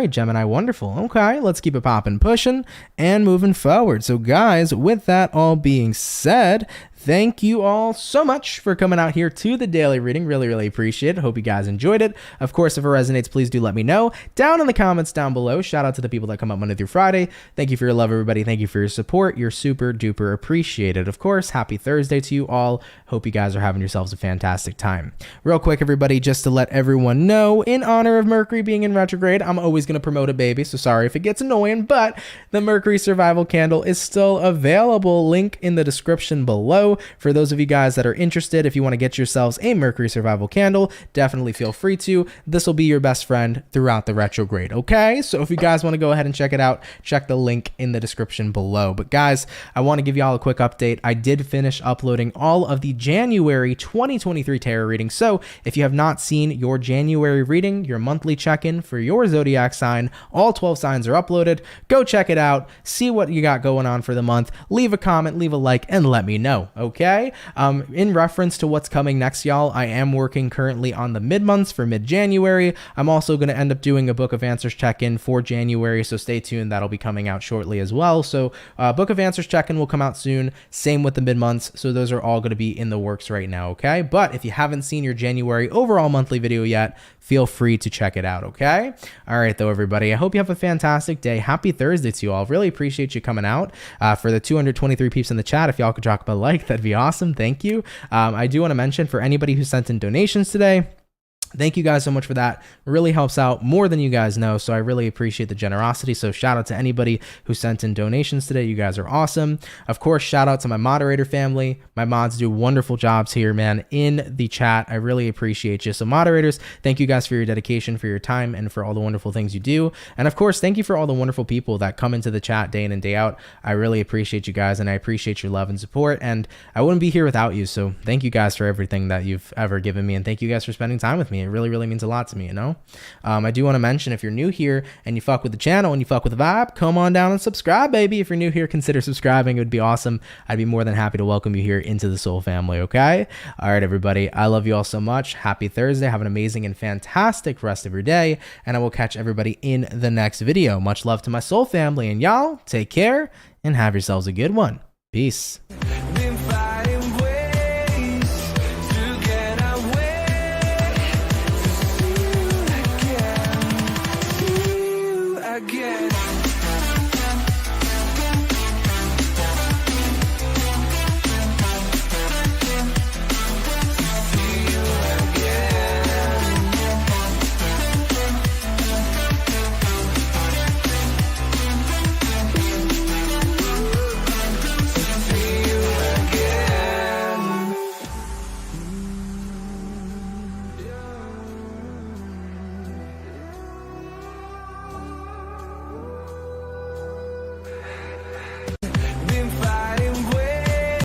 Gemini, wonderful. Okay, let's keep it popping, pushing, and moving forward. So guys, with that all being said, thank you all so much for coming out here to the daily reading. Really, really appreciate it. Hope you guys enjoyed it. Of course, if it resonates, please do let me know down in the comments down below. Shout out to the people that come up Monday through Friday. Thank you for your love, everybody. Thank you for your support. You're super duper appreciated. Of course, happy Thursday to you all. Hope you guys are having yourselves a fantastic time. Real quick, everybody, just to let everyone know, in honor of Mercury being in retrograde, I'm always going to promote it, baby. So sorry if it gets annoying, but the Mercury Survival Candle is still available. Link in the description below. For those of you guys that are interested, if you want to get yourselves a Mercury Survival Candle, definitely feel free to. This will be your best friend throughout the retrograde, okay? So if you guys want to go ahead and check it out, check the link in the description below. But guys, I want to give y'all a quick update. I did finish uploading all of the January 2023 tarot readings. So if you have not seen your January reading, your monthly check-in for your zodiac sign, all 12 signs are uploaded. Go check it out, see what you got going on for the month, leave a comment, leave a like, and let me know, okay? In reference to what's coming next, y'all, I am working currently on the mid-months for mid-January. I'm also going to end up doing a Book of Answers check-in for January, so stay tuned. That'll be coming out shortly as well. So Book of Answers check-in will come out soon. Same with the mid-months. So those are all going to be in the works right now, okay? But if you haven't seen your January overall monthly video yet, feel free to check it out, okay? All right, though, everybody, I hope you have a fantastic day. Happy Thursday to you all. Really appreciate you coming out. For the 223 peeps in the chat, if y'all could drop a like, that'd be awesome. Thank you. I do want to mention, for anybody who sent in donations today, Thank you guys so much for that. It really helps out more than you guys know. So I really appreciate the generosity. So shout out to anybody who sent in donations today. You guys are awesome. Of course, shout out to my moderator family. My mods do wonderful jobs here, man, in the chat. I really appreciate you. So moderators, thank you guys for your dedication, for your time, and for all the wonderful things you do. And of course, thank you for all the wonderful people that come into the chat day in and day out. I really appreciate you guys, and I appreciate your love and support. And I wouldn't be here without you. So thank you guys for everything that you've ever given me. And thank you guys for spending time with me. It really, really means a lot to me, you know? I do want to mention, if you're new here and you fuck with the channel and you fuck with the vibe, come on down and subscribe, baby. If you're new here, consider subscribing. It would be awesome. I'd be more than happy to welcome you here into the Soul family, okay? All right, everybody. I love you all so much. Happy Thursday. Have an amazing and fantastic rest of your day. And I will catch everybody in the next video. Much love to my Soul family. And y'all, take care and have yourselves a good one. Peace.